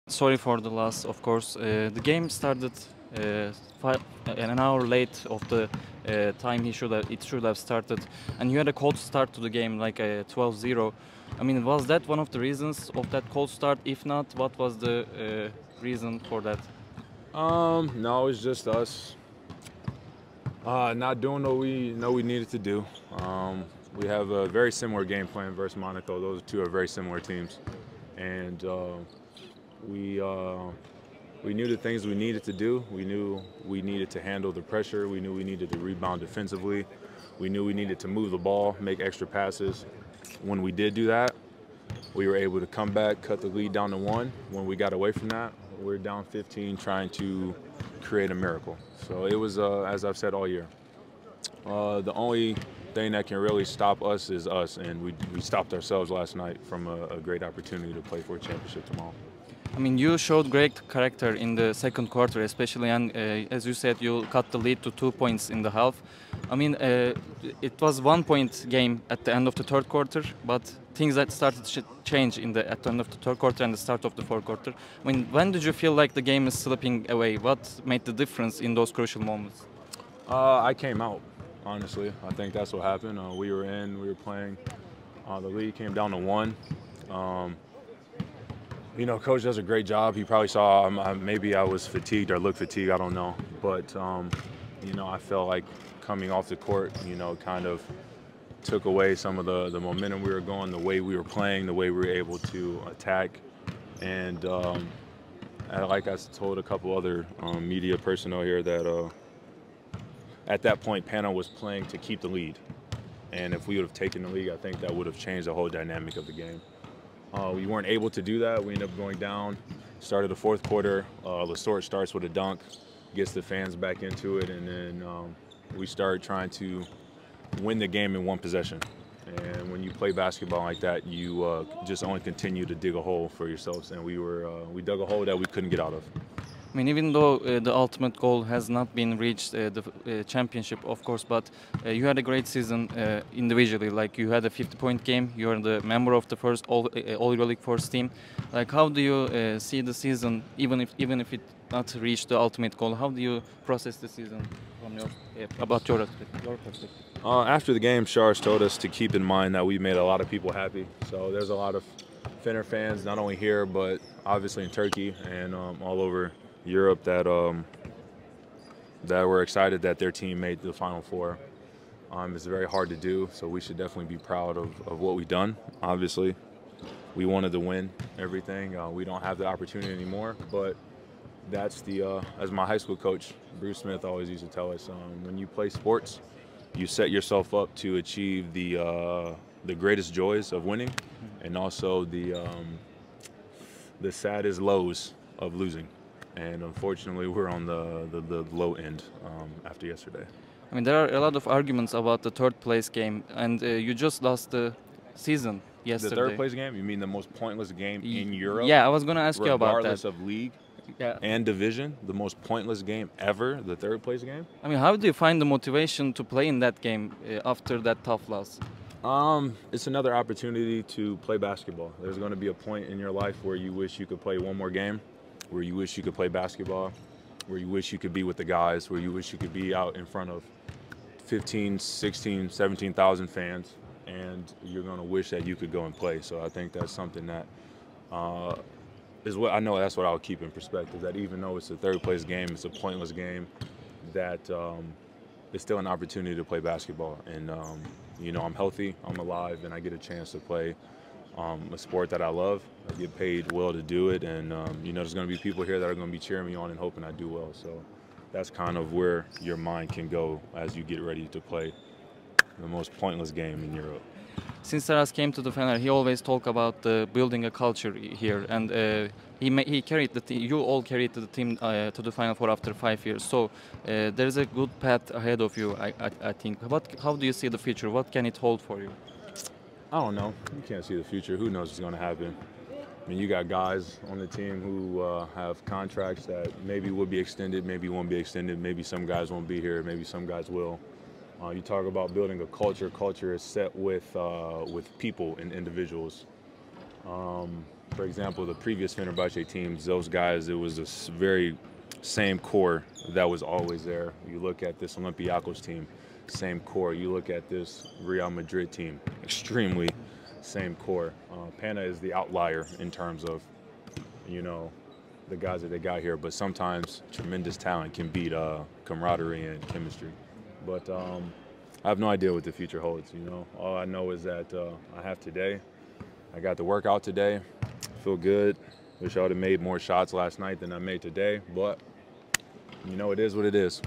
Sorry for the loss, of course. The game started an hour late of the time it should have started, and you had a cold start to the game, like a 12-0. I mean, was that one of the reasons of that cold start? If not, what was the reason for that? No, it's just us not doing what we know we needed to do. We have a very similar game plan versus Monaco. Those two are very similar teams, and we knew the things we needed to do. We knew we needed to handle the pressure. We knew we needed to rebound defensively. We knew we needed to move the ball, make extra passes. When we did do that, we were able to come back, cut the lead down to 1. When we got away from that, we were down 15, trying to create a miracle. So it was, as I've said all year, the only thing that can really stop us is us, and we stopped ourselves last night from a great opportunity to play for a championship tomorrow. I mean, you showed great character in the second quarter, especially, and as you said, you cut the lead to 2 points in the half. I mean, it was 1 point game at the end of the third quarter, but things that started to change at the end of the third quarter and the start of the fourth quarter. I mean, when did you feel like the game is slipping away? What made the difference in those crucial moments? I came out, honestly. I think that's what happened. We were playing. The lead came down to 1. You know, coach does a great job. He probably saw maybe I was fatigued or looked fatigued, I don't know. But, you know, I felt like coming off the court, you know, kind of took away some of the momentum we were going, the way we were playing, the way we were able to attack. And like I told a couple other media personnel here that at that point, Pana was playing to keep the lead. And if we would have taken the lead, I think that would have changed the whole dynamic of the game. We weren't able to do that. We ended up going down. Started the fourth quarter. Lessort starts with a dunk, gets the fans back into it, and then we started trying to win the game in 1 possession. And when you play basketball like that, you just only continue to dig a hole for yourselves. And we dug a hole that we couldn't get out of. I mean, even though the ultimate goal has not been reached, the championship, of course, but you had a great season individually. Like, you had a 50-point game. You are the member of the first All EuroLeague first team. Like, how do you see the season, even if it not reached the ultimate goal? How do you process the season from about your perspective? After the game, Charles told us to keep in mind that we made a lot of people happy. So there's a lot of Fener fans, not only here, but obviously in Turkey and all over Europe that were excited that their team made the Final Four. It's very hard to do, so we should definitely be proud of what we've done. Obviously, we wanted to win everything. We don't have the opportunity anymore, but that's as my high school coach, Bruce Smith, always used to tell us, when you play sports, you set yourself up to achieve the greatest joys of winning and also the saddest lows of losing. And unfortunately, we're on the low end after yesterday. I mean, there are a lot of arguments about the third place game, and you just lost the season yesterday. The third place game? You mean the most pointless game in Europe? Yeah, I was going to ask you about that. Regardless of league and division, the most pointless game ever, the third place game? I mean, how do you find the motivation to play in that game after that tough loss? It's another opportunity to play basketball. There's going to be a point in your life where you wish you could play one more game, where you wish you could play basketball, where you wish you could be with the guys, where you wish you could be out in front of 15, 16, 17,000 fans, and you're going to wish that you could go and play. So I think that's something that is what I know. That's what I'll keep in perspective, that even though it's a third place game, it's a pointless game, that it's still an opportunity to play basketball. And, you know, I'm healthy, I'm alive, and I get a chance to play a sport that I love. I get paid well to do it, and you know, there's going to be people here that are going to be cheering me on and hoping I do well. So that's kind of where your mind can go as you get ready to play the most pointless game in Europe. Since Taras came to the Fener, he always talk about building a culture here, and he carried the team. You all carried the team to the Final Four after 5 years. So there is a good path ahead of you, I think. How do you see the future? What can it hold for you? I don't know. You can't see the future. Who knows what's going to happen? I mean, you got guys on the team who have contracts that maybe will be extended, maybe won't be extended. Maybe some guys won't be here. Maybe some guys will. You talk about building a culture. Culture is set with people and individuals. for example, the previous Fenerbahçe teams, those guys, it was a very same core that was always there. You look at this Olympiacos team, same core. You look at this Real Madrid team, extremely same core. Pana is the outlier in terms of, you know, the guys that they got here, but sometimes tremendous talent can beat camaraderie and chemistry. But I have no idea what the future holds, you know. All I know is that I have today. I got to work out today. Feel good. Wish I would have made more shots last night than I made today, but you know, it is what it is.